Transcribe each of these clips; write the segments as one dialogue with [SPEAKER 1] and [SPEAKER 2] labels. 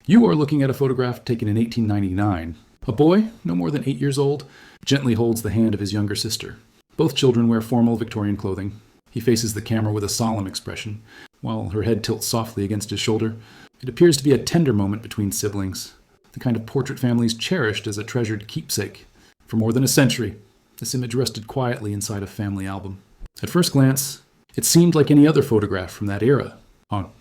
[SPEAKER 1] You are looking at a photograph taken in 1899. A boy, no more than 8 years old, gently holds the hand of his younger sister. Both children wear formal Victorian clothing. He faces the camera with a solemn expression, while her head tilts softly against his shoulder. It appears to be a tender moment between siblings, the kind of portrait families cherished as a treasured keepsake. For more than a century, this image rested quietly inside a family album. At first glance, it seemed like any other photograph from that era,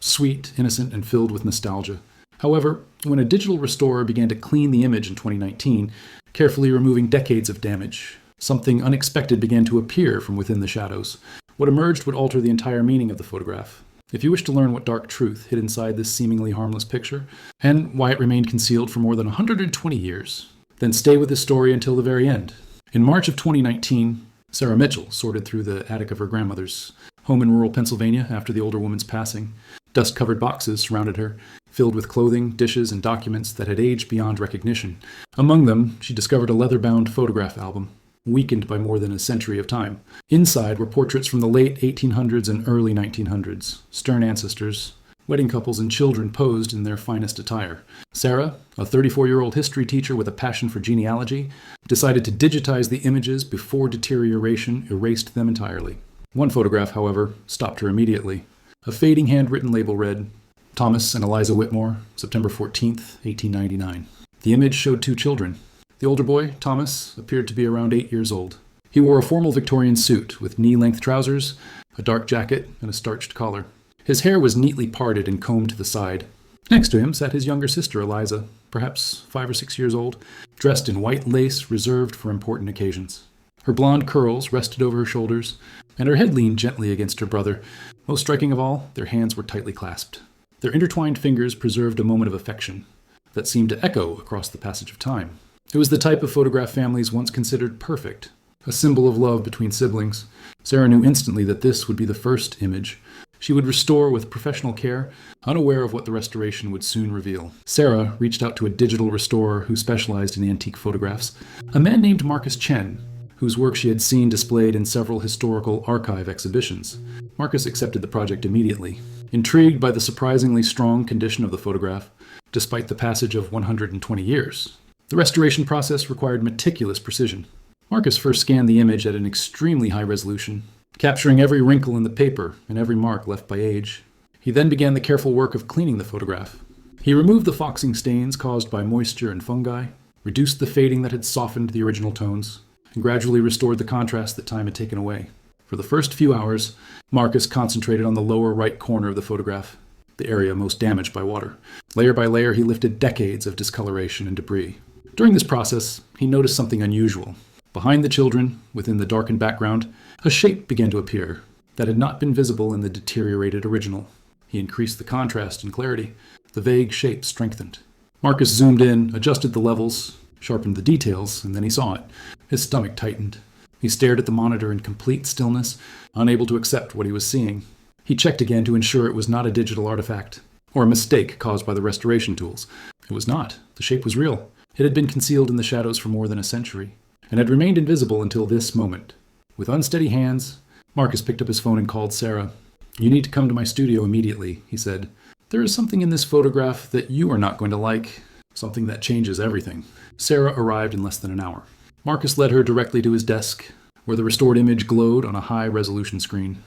[SPEAKER 1] sweet, innocent, and filled with nostalgia. However, when a digital restorer began to clean the image in 2019, carefully removing decades of damage, something unexpected began to appear from within the shadows. What emerged would alter the entire meaning of the photograph. If you wish to learn what dark truth hid inside this seemingly harmless picture, and why it remained concealed for more than 120 years, then stay with this story until the very end. In March of 2019, Sarah Mitchell sorted through the attic of her grandmother's home in rural Pennsylvania after the older woman's passing. Dust-covered boxes surrounded her, filled with clothing, dishes, and documents that had aged beyond recognition. Among them, she discovered a leather-bound photograph album, weakened by more than a century of time. Inside were portraits from the late 1800s and early 1900s, stern ancestors, wedding couples, and children posed in their finest attire. Sarah, a 34-year-old history teacher with a passion for genealogy, decided to digitize the images before deterioration erased them entirely. One photograph, however, stopped her immediately. A fading handwritten label read, Thomas and Eliza Whitmore, September 14th, 1899. The image showed two children. The older boy, Thomas, appeared to be around 8 years old. He wore a formal Victorian suit with knee-length trousers, a dark jacket, and a starched collar. His hair was neatly parted and combed to the side. Next to him sat his younger sister, Eliza, perhaps 5 or 6 years old, dressed in white lace reserved for important occasions. Her blonde curls rested over her shoulders, and her head leaned gently against her brother. Most striking of all, their hands were tightly clasped. Their intertwined fingers preserved a moment of affection that seemed to echo across the passage of time. It was the type of photograph families once considered perfect, a symbol of love between siblings. Sarah knew instantly that this would be the first image she would restore with professional care, unaware of what the restoration would soon reveal. Sarah reached out to a digital restorer who specialized in antique photographs, a man named Marcus Chen, whose work she had seen displayed in several historical archive exhibitions. Marcus accepted the project immediately, intrigued by the surprisingly strong condition of the photograph, despite the passage of 120 years. The restoration process required meticulous precision. Marcus first scanned the image at an extremely high resolution, capturing every wrinkle in the paper and every mark left by age. He then began the careful work of cleaning the photograph. He removed the foxing stains caused by moisture and fungi, reduced the fading that had softened the original tones, and gradually restored the contrast that time had taken away. For the first few hours, Marcus concentrated on the lower right corner of the photograph, the area most damaged by water. Layer by layer, he lifted decades of discoloration and debris. During this process, he noticed something unusual. Behind the children, within the darkened background, a shape began to appear that had not been visible in the deteriorated original. He increased the contrast and clarity. The vague shape strengthened. Marcus zoomed in, adjusted the levels, sharpened the details, and then he saw it. His stomach tightened. He stared at the monitor in complete stillness, unable to accept what he was seeing. He checked again to ensure it was not a digital artifact, or a mistake caused by the restoration tools. It was not. The shape was real. It had been concealed in the shadows for more than a century, and had remained invisible until this moment. With unsteady hands, Marcus picked up his phone and called Sarah. "You need to come to my studio immediately," he said. "There is something in this photograph that you are not going to like, something that changes everything." Sarah arrived in less than an hour. Marcus led her directly to his desk, where the restored image glowed on a high-resolution screen.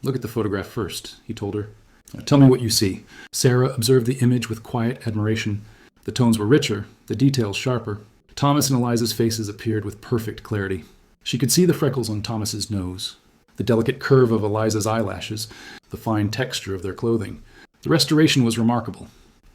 [SPEAKER 1] "Look at the photograph first," he told her. "Tell me what you see." Sarah observed the image with quiet admiration. The tones were richer, the details sharper. Thomas and Eliza's faces appeared with perfect clarity. She could see the freckles on Thomas's nose, the delicate curve of Eliza's eyelashes, the fine texture of their clothing. The restoration was remarkable.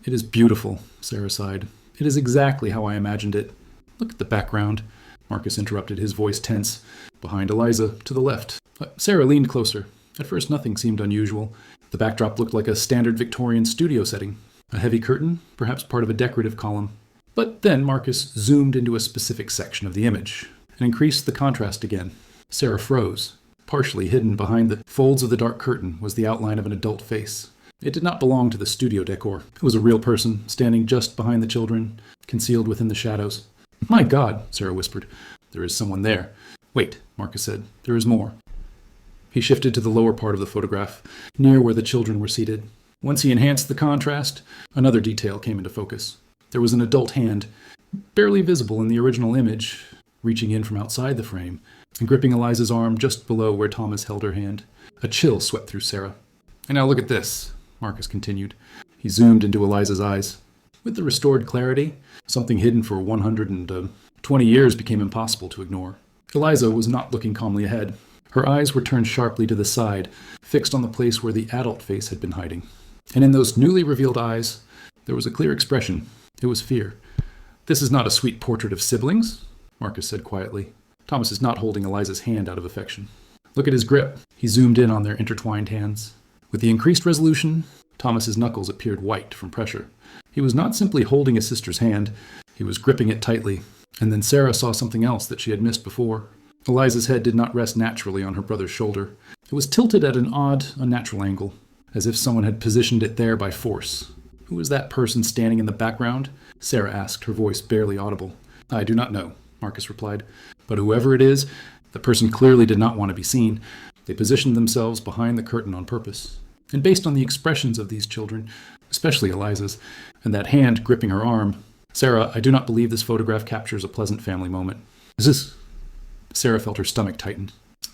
[SPEAKER 1] "It is beautiful," Sarah sighed. "It is exactly how I imagined it." "Look at the background," Marcus interrupted, his voice tense. "Behind Eliza, to the left." Sarah leaned closer. At first nothing seemed unusual. The backdrop looked like a standard Victorian studio setting. A heavy curtain, perhaps part of a decorative column. But then Marcus zoomed into a specific section of the image and increased the contrast again. Sarah froze. Partially hidden behind the folds of the dark curtain was the outline of an adult face. It did not belong to the studio decor. It was a real person, standing just behind the children, concealed within the shadows. "My God," Sarah whispered. "There is someone there." "Wait," Marcus said. "There is more." He shifted to the lower part of the photograph, near where the children were seated. Once he enhanced the contrast, another detail came into focus. There was an adult hand, barely visible in the original image, reaching in from outside the frame and gripping Eliza's arm just below where Thomas held her hand. A chill swept through Sarah. "And now look at this," Marcus continued. He zoomed into Eliza's eyes. With the restored clarity, something hidden for 120 years became impossible to ignore. Eliza was not looking calmly ahead. Her eyes were turned sharply to the side, fixed on the place where the adult face had been hiding. And in those newly revealed eyes, there was a clear expression. It was fear. "This is not a sweet portrait of siblings," Marcus said quietly. Thomas is not holding Eliza's hand out of affection. "Look at his grip." He zoomed in on their intertwined hands. With the increased resolution, Thomas's knuckles appeared white from pressure. He was not simply holding his sister's hand, he was gripping it tightly. And then Sarah saw something else that she had missed before. Eliza's head did not rest naturally on her brother's shoulder. It was tilted at an odd, unnatural angle, as if someone had positioned it there by force. "Who is that person standing in the background?" Sarah asked, her voice barely audible. "I do not know," Marcus replied. "But whoever it is, the person clearly did not want to be seen. They positioned themselves behind the curtain on purpose. And based on the expressions of these children, especially Eliza's, and that hand gripping her arm, Sarah, I do not believe this photograph captures a pleasant family moment." "Is this—" Sarah felt her stomach tighten.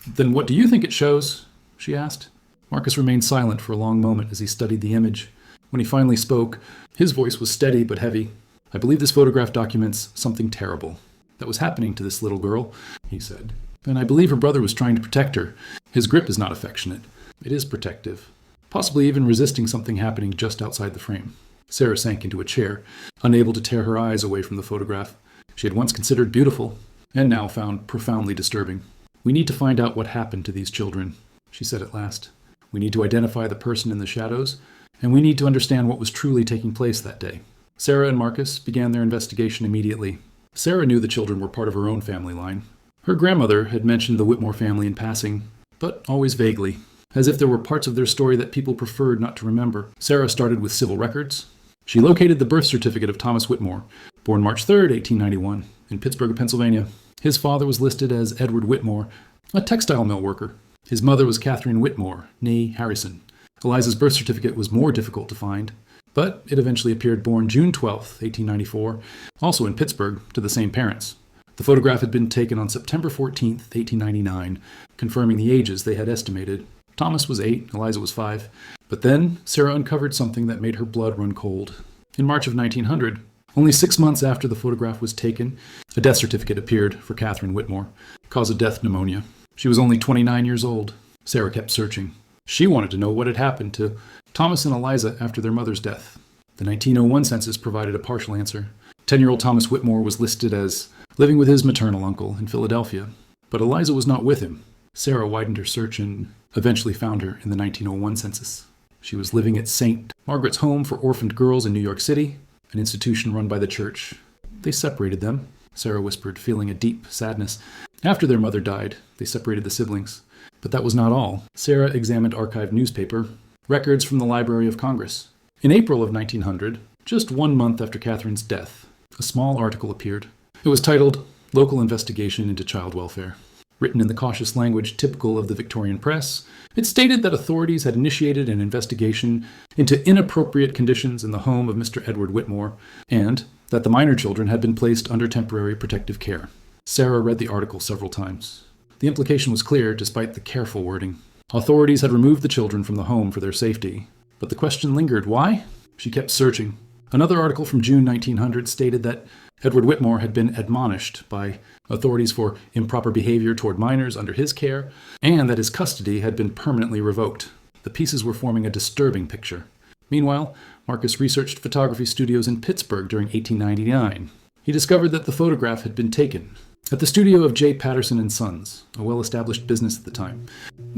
[SPEAKER 1] "Then what do you think it shows?" she asked. Marcus remained silent for a long moment as he studied the image. When he finally spoke, his voice was steady but heavy. "I believe this photograph documents something terrible that was happening to this little girl," he said. "And I believe her brother was trying to protect her. His grip is not affectionate. It is protective. Possibly even resisting something happening just outside the frame." Sarah sank into a chair, unable to tear her eyes away from the photograph. She had once considered beautiful, and now found profoundly disturbing. "We need to find out what happened to these children," she said at last. "We need to identify the person in the shadows, and we need to understand what was truly taking place that day." Sarah and Marcus began their investigation immediately. Sarah knew the children were part of her own family line. Her grandmother had mentioned the Whitmore family in passing, but always vaguely, as if there were parts of their story that people preferred not to remember. Sarah started with civil records. She located the birth certificate of Thomas Whitmore, born March 3, 1891, in Pittsburgh, Pennsylvania. His father was listed as Edward Whitmore, a textile mill worker. His mother was Catherine Whitmore, née Harrison. Eliza's birth certificate was more difficult to find, but it eventually appeared born June 12, 1894, also in Pittsburgh, to the same parents. The photograph had been taken on September 14, 1899, confirming the ages they had estimated. Thomas was 8, Eliza was 5. But then Sarah uncovered something that made her blood run cold. In March of 1900, only 6 months after the photograph was taken, a death certificate appeared for Catherine Whitmore. Cause of death, pneumonia. She was only 29 years old. Sarah kept searching. She wanted to know what had happened to Thomas and Eliza after their mother's death. The 1901 census provided a partial answer. 10-year-old Thomas Whitmore was listed as living with his maternal uncle in Philadelphia, but Eliza was not with him. Sarah widened her search and eventually found her in the 1901 census. She was living at St. Margaret's Home for Orphaned Girls in New York City, an institution run by the church. They separated them, Sarah whispered, feeling a deep sadness. After their mother died, they separated the siblings. But that was not all. Sarah examined archived newspaper, records from the Library of Congress. In April of 1900, just 1 month after Catherine's death, a small article appeared. It was titled, "Local Investigation into Child Welfare." Written in the cautious language typical of the Victorian press, it stated that authorities had initiated an investigation into inappropriate conditions in the home of Mr. Edward Whitmore, and that the minor children had been placed under temporary protective care. Sarah read the article several times. The implication was clear despite the careful wording. Authorities had removed the children from the home for their safety. But the question lingered. Why? She kept searching. Another article from June 1900 stated that Edward Whitmore had been admonished by authorities for improper behavior toward minors under his care, and that his custody had been permanently revoked. The pieces were forming a disturbing picture. Meanwhile, Marcus researched photography studios in Pittsburgh during 1899. He discovered that the photograph had been taken at the studio of J. Patterson and Sons, a well-established business at the time.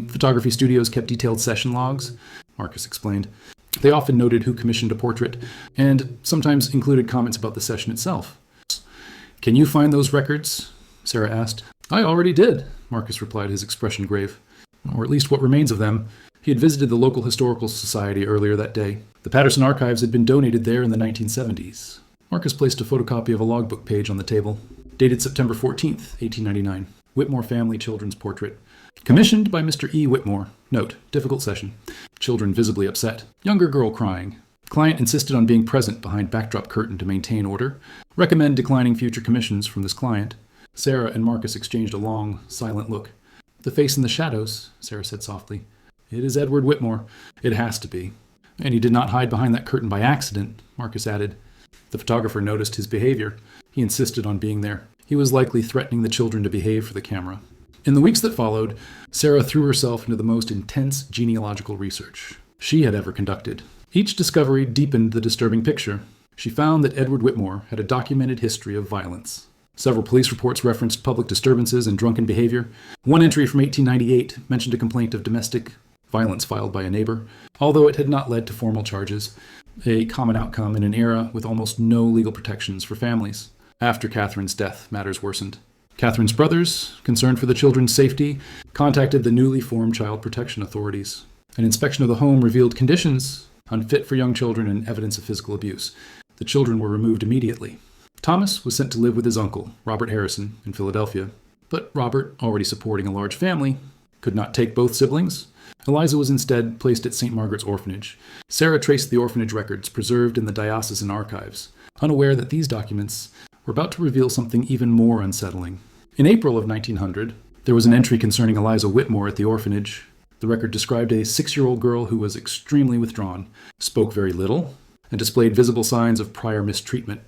[SPEAKER 1] Photography studios kept detailed session logs, Marcus explained. They often noted who commissioned a portrait, and sometimes included comments about the session itself. "Can you find those records?" Sarah asked. "I already did," Marcus replied, his expression grave. "Or at least what remains of them." He had visited the local historical society earlier that day. The Patterson archives had been donated there in the 1970s. Marcus placed a photocopy of a logbook page on the table. Dated September 14th, 1899. Whitmore Family Children's Portrait. Commissioned by Mr. E. Whitmore, Note, difficult session. Children visibly upset. Younger girl crying. Client insisted on being present behind backdrop curtain to maintain order. Recommend declining future commissions from this client. Sarah and Marcus exchanged a long, silent look. The face in the shadows, Sarah said softly. It is Edward Whitmore. It has to be. And he did not hide behind that curtain by accident, Marcus added. The photographer noticed his behavior. He insisted on being there. He was likely threatening the children to behave for the camera. In the weeks that followed, Sarah threw herself into the most intense genealogical research she had ever conducted. Each discovery deepened the disturbing picture. She found that Edward Whitmore had a documented history of violence. Several police reports referenced public disturbances and drunken behavior. One entry from 1898 mentioned a complaint of domestic violence filed by a neighbor, although it had not led to formal charges, a common outcome in an era with almost no legal protections for families. After Catherine's death, matters worsened. Catherine's brothers, concerned for the children's safety, contacted the newly formed Child Protection Authorities. An inspection of the home revealed conditions unfit for young children and evidence of physical abuse. The children were removed immediately. Thomas was sent to live with his uncle, Robert Harrison, in Philadelphia. But Robert, already supporting a large family, could not take both siblings. Eliza was instead placed at St. Margaret's Orphanage. Sarah traced the orphanage records preserved in the diocesan archives, unaware that these documents were about to reveal something even more unsettling. In April of 1900, there was an entry concerning Eliza Whitmore at the orphanage. The record described a 6-year-old girl who was extremely withdrawn, spoke very little, and displayed visible signs of prior mistreatment.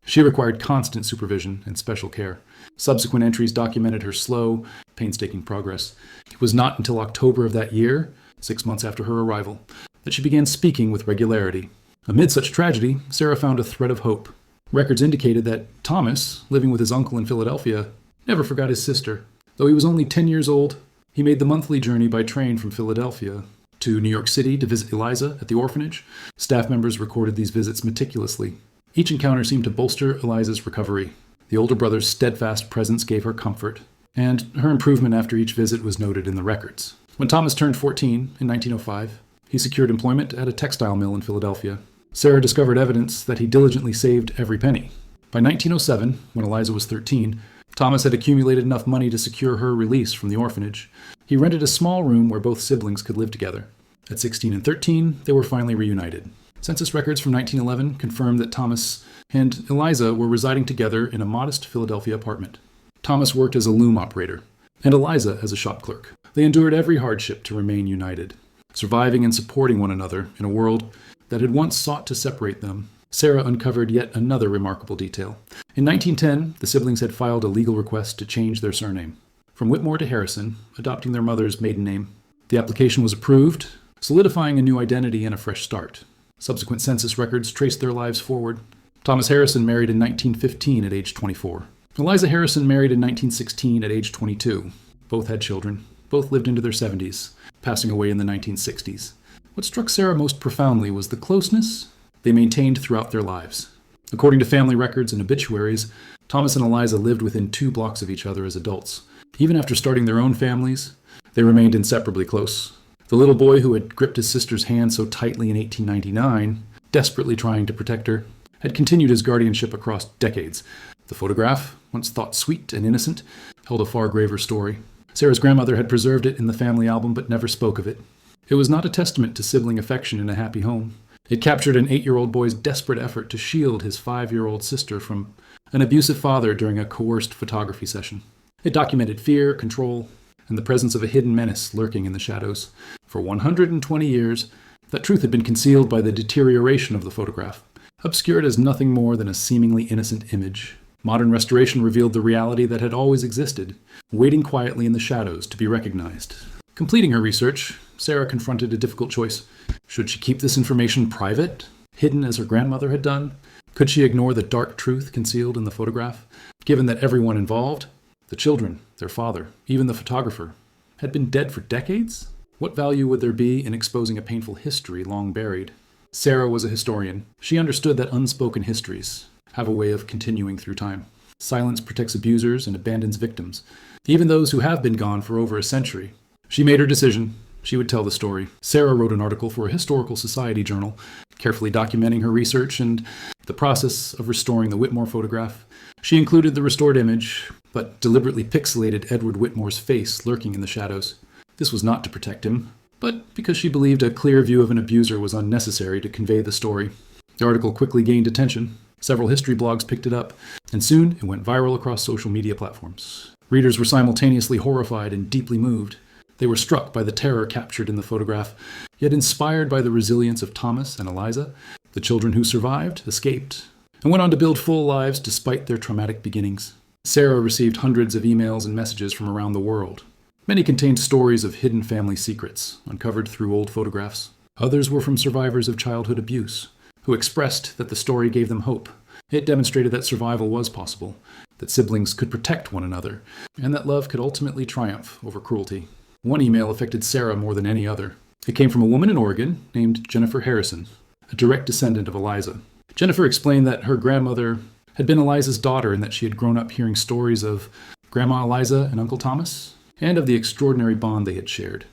[SPEAKER 1] She required constant supervision and special care. Subsequent entries documented her slow, painstaking progress. It was not until October of that year, 6 months after her arrival, that she began speaking with regularity. Amid such tragedy, Sarah found a thread of hope. Records indicated that Thomas, living with his uncle in Philadelphia, never forgot his sister. Though he was only 10 years old, he made the monthly journey by train from Philadelphia to New York City to visit Eliza at the orphanage. Staff members recorded these visits meticulously. Each encounter seemed to bolster Eliza's recovery. The older brother's steadfast presence gave her comfort, and her improvement after each visit was noted in the records. When Thomas turned 14 in 1905, he secured employment at a textile mill in Philadelphia. Sarah discovered evidence that he diligently saved every penny. By 1907, when Eliza was 13, Thomas had accumulated enough money to secure her release from the orphanage. He rented a small room where both siblings could live together. At 16 and 13, they were finally reunited. Census records from 1911 confirmed that Thomas and Eliza were residing together in a modest Philadelphia apartment. Thomas worked as a loom operator, and Eliza as a shop clerk. They endured every hardship to remain united, surviving and supporting one another in a world that had once sought to separate them. Sarah uncovered yet another remarkable detail. In 1910, the siblings had filed a legal request to change their surname from Whitmore to Harrison, adopting their mother's maiden name. The application was approved, solidifying a new identity and a fresh start. Subsequent census records traced their lives forward. Thomas Harrison married in 1915 at age 24. Eliza Harrison married in 1916 at age 22. Both had children. Both lived into their 70s, passing away in the 1960s. What struck Sarah most profoundly was the closeness they maintained throughout their lives. According to family records and obituaries, Thomas and Eliza lived within 2 blocks of each other as adults. Even after starting their own families, they remained inseparably close. The little boy who had gripped his sister's hand so tightly in 1899, desperately trying to protect her, had continued his guardianship across decades. The photograph, once thought sweet and innocent, held a far graver story. Sarah's grandmother had preserved it in the family album but never spoke of it. It was not a testament to sibling affection in a happy home. It captured an 8-year-old boy's desperate effort to shield his 5-year-old sister from an abusive father during a coerced photography session. It documented fear, control, and the presence of a hidden menace lurking in the shadows. For 120 years, that truth had been concealed by the deterioration of the photograph, obscured as nothing more than a seemingly innocent image. Modern restoration revealed the reality that had always existed, waiting quietly in the shadows to be recognized. Completing her research, Sarah confronted a difficult choice. Should she keep this information private, hidden as her grandmother had done? Could she ignore the dark truth concealed in the photograph, given that everyone involved, the children, their father, even the photographer, had been dead for decades? What value would there be in exposing a painful history long buried? Sarah was a historian. She understood that unspoken histories have a way of continuing through time. Silence protects abusers and abandons victims, even those who have been gone for over a century. She made her decision. She would tell the story. Sarah wrote an article for a historical society journal, carefully documenting her research and the process of restoring the Whitmore photograph. She included the restored image, but deliberately pixelated Edward Whitmore's face lurking in the shadows. This was not to protect him, but because she believed a clear view of an abuser was unnecessary to convey the story. The article quickly gained attention. Several history blogs picked it up, and soon it went viral across social media platforms. Readers were simultaneously horrified and deeply moved. They were struck by the terror captured in the photograph, yet inspired by the resilience of Thomas and Eliza. The children who survived escaped and went on to build full lives despite their traumatic beginnings. Sarah received hundreds of emails and messages from around the world. Many contained stories of hidden family secrets, uncovered through old photographs. Others were from survivors of childhood abuse, who expressed that the story gave them hope. It demonstrated that survival was possible, that siblings could protect one another, and that love could ultimately triumph over cruelty. One email affected Sarah more than any other. It came from a woman in Oregon named Jennifer Harrison, a direct descendant of Eliza. Jennifer explained that her grandmother had been Eliza's daughter and that she had grown up hearing stories of Grandma Eliza and Uncle Thomas, and of the extraordinary bond they had shared.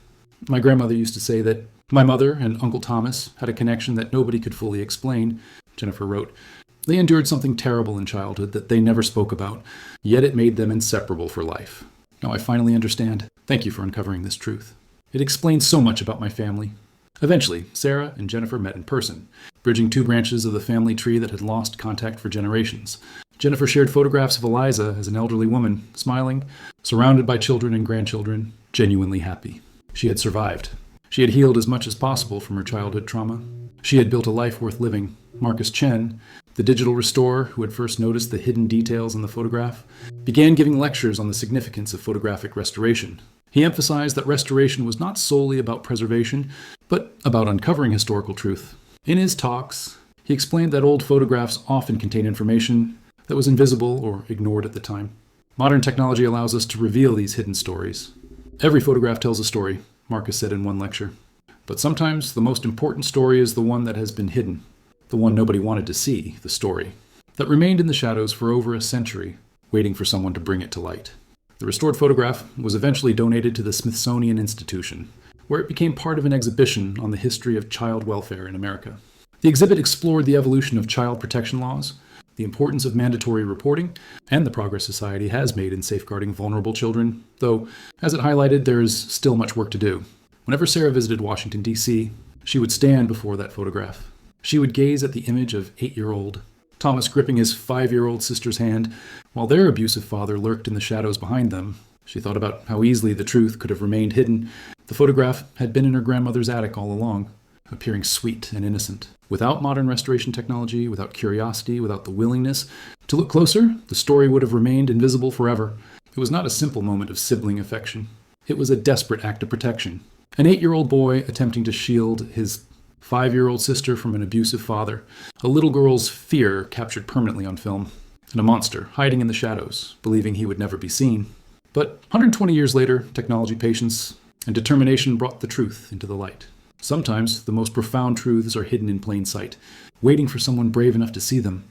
[SPEAKER 1] My grandmother used to say that my mother and Uncle Thomas had a connection that nobody could fully explain, Jennifer wrote. They endured something terrible in childhood that they never spoke about, yet it made them inseparable for life. Now I finally understand. Thank you for uncovering this truth. It explains so much about my family. Eventually, Sarah and Jennifer met in person, bridging two branches of the family tree that had lost contact for generations. Jennifer shared photographs of Eliza as an elderly woman, smiling, surrounded by children and grandchildren, genuinely happy. She had survived. She had healed as much as possible from her childhood trauma. She had built a life worth living. Marcus Chen, the digital restorer who had first noticed the hidden details in the photograph, began giving lectures on the significance of photographic restoration. He emphasized that restoration was not solely about preservation, but about uncovering historical truth. In his talks, he explained that old photographs often contain information that was invisible or ignored at the time. Modern technology allows us to reveal these hidden stories. Every photograph tells a story, Marcus said in one lecture. But sometimes the most important story is the one that has been hidden, the one nobody wanted to see, the story, that remained in the shadows for over a century, waiting for someone to bring it to light. The restored photograph was eventually donated to the Smithsonian Institution, where it became part of an exhibition on the history of child welfare in America. The exhibit explored the evolution of child protection laws, the importance of mandatory reporting, and the progress society has made in safeguarding vulnerable children, though, as it highlighted, there is still much work to do. Whenever Sarah visited Washington, D.C., she would stand before that photograph. She would gaze at the image of 8-year-old Thomas gripping his 5-year-old sister's hand, while their abusive father lurked in the shadows behind them. She thought about how easily the truth could have remained hidden. The photograph had been in her grandmother's attic all along, appearing sweet and innocent. Without modern restoration technology, without curiosity, without the willingness to look closer, the story would have remained invisible forever. It was not a simple moment of sibling affection. It was a desperate act of protection. An 8-year-old boy attempting to shield his 5-year-old sister from an abusive father, a little girl's fear captured permanently on film, and a monster hiding in the shadows, believing he would never be seen. But 120 years later, technology, patience, and determination brought the truth into the light. Sometimes the most profound truths are hidden in plain sight, waiting for someone brave enough to see them.